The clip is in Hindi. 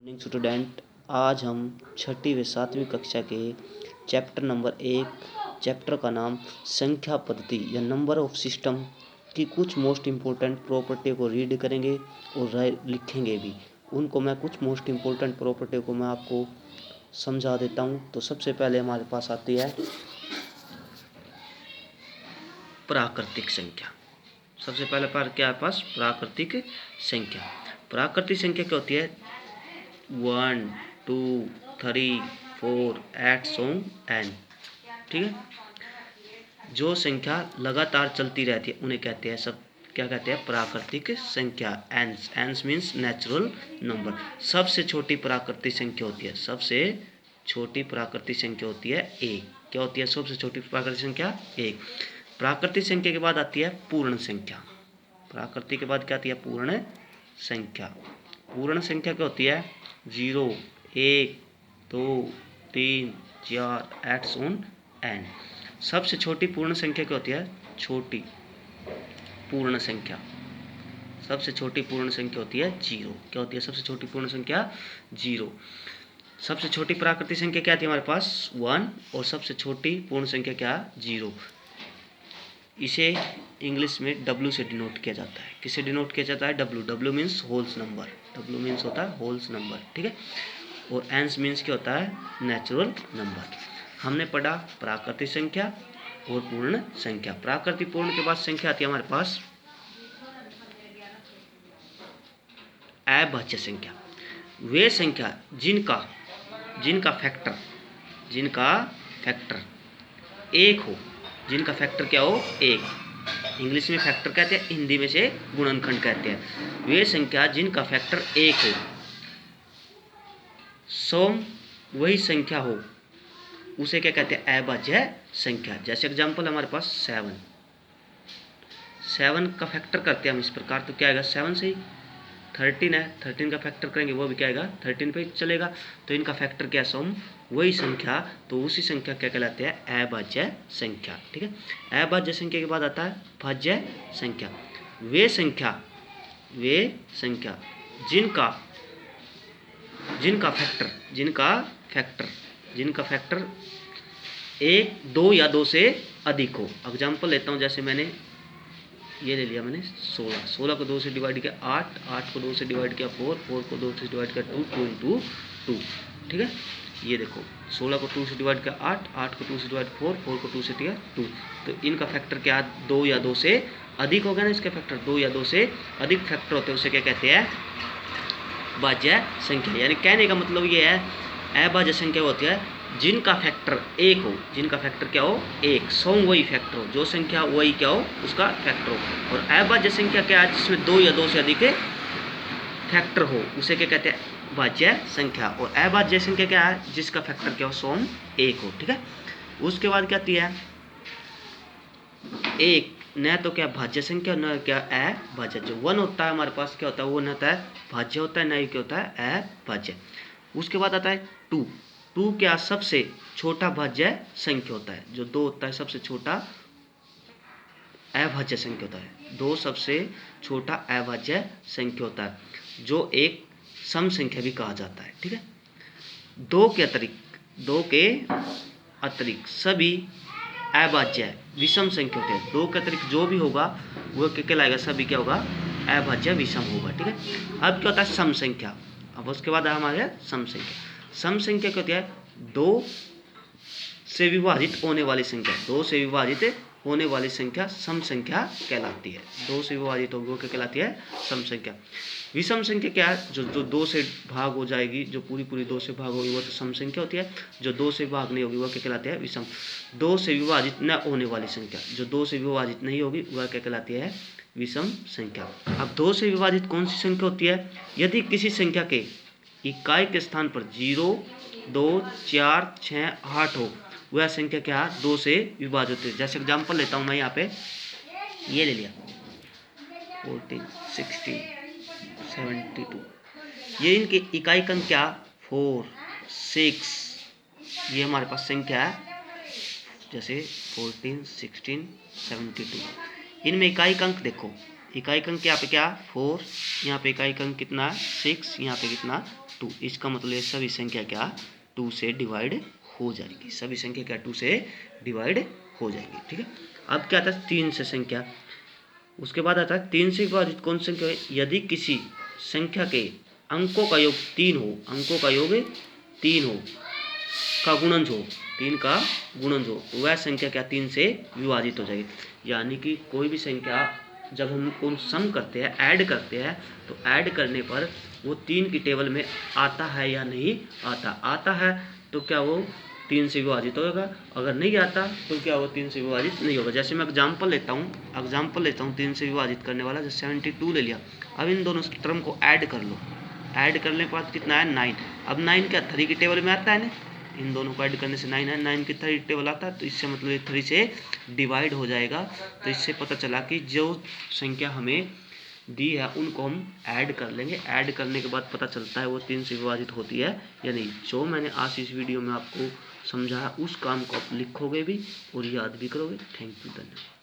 मॉर्निंग स्टूडेंट, आज हम छठी व सातवीं कक्षा के चैप्टर नंबर 1 चैप्टर का नाम संख्या पद्धति या नंबर ऑफ सिस्टम की कुछ मोस्ट इम्पोर्टेंट प्रॉपर्टी को रीड करेंगे और लिखेंगे भी। उनको मैं कुछ मोस्ट इम्पोर्टेंट प्रॉपर्टी को मैं आपको समझा देता हूँ। तो सबसे पहले हमारे पास आती है प्राकृतिक संख्या। सबसे पहले पर क्या है पास प्राकृतिक संख्या। प्राकृतिक संख्या क्या होती है? 1 2 3 4 8 सॉन्ग एन। ठीक है, जो संख्या लगातार चलती रहती है उन्हें कहते हैं सब क्या कहते हैं? प्राकृतिक संख्या। एंस एंस मीन्स नेचुरल नंबर। सबसे छोटी प्राकृतिक संख्या होती है, सबसे छोटी प्राकृतिक संख्या होती है एक। क्या होती है सबसे छोटी प्राकृतिक संख्या? एक। प्राकृतिक संख्या के बाद आती है पूर्ण संख्या। प्राकृतिक के बाद क्या आती है? पूर्ण संख्या। पूर्ण संख्या क्या होती है? 0 1 2 3 4 8 सॉन्ग एन। सबसे छोटी पूर्ण संख्या क्या होती है? छोटी पूर्ण संख्या। सबसे छोटी पूर्ण संख्या होती है 0। क्या होती है सबसे छोटी पूर्ण संख्या? 0। सबसे छोटी प्राकृतिक संख्या क्या आती है हमारे पास? 1। और सबसे छोटी पूर्ण संख्या क्या? 0। इसे इंग्लिश में W से डिनोट किया जाता है। किससे डिनोट किया जाता है? W। W means holes number. W means होता है होल्स नंबर। ठीक है, और एंस मीन्स क्या होता है? Natural number. हमने पढ़ा प्राकृतिक संख्या और पूर्ण संख्या। प्राकृतिक पूर्ण के बाद संख्या आती है हमारे पास अभाज्य संख्या। वे संख्या जिनका फैक्टर एक हो, जिनका फैक्टर क्या हो? एक। इंग्लिश में फैक्टर कहते हैं, हिंदी में से गुणनखंड कहते हैं। वे संख्या जिनका फैक्टर एक हो, सम वही संख्या हो, उसे क्या कहते हैं? अभाज्य संख्या। जैसे एग्जांपल हमारे पास 7 का फैक्टर करते हैं हम इस प्रकार, तो क्या आएगा? 7 से ही 13 है, 13 का फैक्टर करेंगे वो भी क्या आएगा? 13 पे चलेगा। तो इनका फैक्टर क्या? सम वही संख्या, तो उसी संख्या क्या कहलाते हैं? अभाज्य संख्या। ठीक है, अभाज्य संख्या के बाद आता है भाज्य संख्या। वे संख्या जिनका फैक्टर 1 2 या 2 से अधिक हो। एग्जाम्पल लेता हूँ, जैसे मैंने ये ले लिया, मैंने 16 को 2 से डिवाइड किया 8 को 2 से डिवाइड किया 4 को 2 से डिवाइड किया 2 इंटू 2। ठीक है, ये देखो 16 को 2 से डिवाइड किया 8 को 2 से डिवाइड 4 को 2 से दिया 2। तो इनका फैक्टर क्या? 2 या 2 से अधिक हो गया ना। इसके फैक्टर 2 या 2 से अधिक फैक्टर होते हैं, उसे क्या कहते हैं? भाज्य संख्या। यानी कहने का मतलब ये है अभाज्य संख्या होती है जिनका फैक्टर एक हो। जिनका फैक्टर क्या हो? एक। सम वही फैक्टर हो, जो संख्या वही क्या हो? उसका फैक्टर हो। और अभाज्य संख्या क्या है? जिसमें 2 या 2 से अधिक फैक्टर हो, उसे क्या कहते हैं? भाज्य संख्या। और अभाज्य संख्या क्या है? जिसका फैक्टर क्या हो? सम एक हो। ठीक है, उसके बाद क्या आती है? एक न तो क्या भाज्य संख्या, न क्या अभाज्य। जो 1 होता है हमारे पास क्या होता है? वो न होता है भाज्य होता है, न ही क्या होता है? अभाज्य। उसके बाद आता है 2। 2 क्या? सबसे छोटा भाज्य संख्या होता है। जो 2 होता है सबसे छोटा अभाज्य संख्या होता है। 2 सबसे छोटा अभाज्य संख्या होता है, जो एक सम संख्या भी कहा जाता है। ठीक है, 2 के अतिरिक्त सभी अभाज्य विषम संख्या होते हैं। 2 के अतिरिक्त जो भी होगा वो क्या कहलाएगा? सभी क्या होगा? अभाज्य विषम होगा। ठीक है, अब क्या होता है? सम संख्या। अब उसके बाद हमारे सम संख्या। सम संख्या क्या होती है? 2 से विभाजित होने वाली संख्या। 2 से विभाजित होने वाली संख्या सम संख्या कहलाती है। 2 से विभाजित होगी वो क्या कहलाती है? सम संख्या। विषम संख्या क्या है? जो 2 से भाग हो जाएगी, जो पूरी 2 से भाग होगी वो तो सम संख्या होती है। जो 2 से भाग नहीं होगी वह क्या कहलाती है? विषम। 2 से विभाजित न होने वाली संख्या, जो 2 से विभाजित नहीं होगी वह क्या कहलाती है? विषम संख्या। अब 2 से विभाजित कौन सी संख्या होती है? यदि किसी संख्या के इकाई के स्थान पर 0 2 4 6 8 हो, वह संख्या क्या है? 2 से विभाजित है। जैसे एग्जांपल लेता हूँ मैं, यहाँ पे ये ले लिया 14 16 72। ये इनकी इकाई अंक क्या? 4 6। ये हमारे पास संख्या है, जैसे 14 16 72। इनमें इकाई अंक देखो, इकाई अंक यहाँ पे क्या? 4, यहाँ पे इकाई अंक कितना? 6, यहाँ पे कितना? 2। इसका मतलब ये सभी संख्या क्या 2 से डिवाइड हो जाएगी, सभी संख्या क्या 2 से डिवाइड हो जाएगी। ठीक है, अब क्या आता है 3 से संख्या, उसके बाद आता है 3 से विभाजित कौन संख्या है, यदि किसी संख्या के अंकों का योग 3 हो, अंकों का योग 3 हो, का गुणनज हो, 3 का गुणनज हो, तो वह संख्या क्या 3 से विभाजित हो जाएगी। यानी कि कोई भी संख्या जब हम उनको सम करते हैं, ऐड करते हैं, तो ऐड करने पर वो 3 की टेबल में आता है या नहीं आता, आता है तो क्या वो 3 से विभाजित होगा, अगर नहीं आता तो क्या वो 3 से विभाजित नहीं होगा। जैसे मैं एग्जाम्पल लेता हूँ 3 से विभाजित करने वाला, जैसे 72 ले लिया। अब इन दोनों टर्म को ऐड कर लो, ऐड करने के बाद कितना है 9। अब 9 क्या 3 की टेबल में आता है ना, इन दोनों को ऐड करने से 9 है, 9 की 3 टेबल आता है, तो इससे मतलब ये 3 से डिवाइड हो जाएगा। तो इससे पता चला कि जो संख्या हमें दी है उनको हम ऐड कर लेंगे, ऐड करने के बाद पता चलता है वो 3 से विभाजित होती है या नहीं। जो मैंने आज इस वीडियो में आपको समझाया उस काम को आप लिखोगे भी और याद भी करोगे। थैंक यू, धन्यवाद।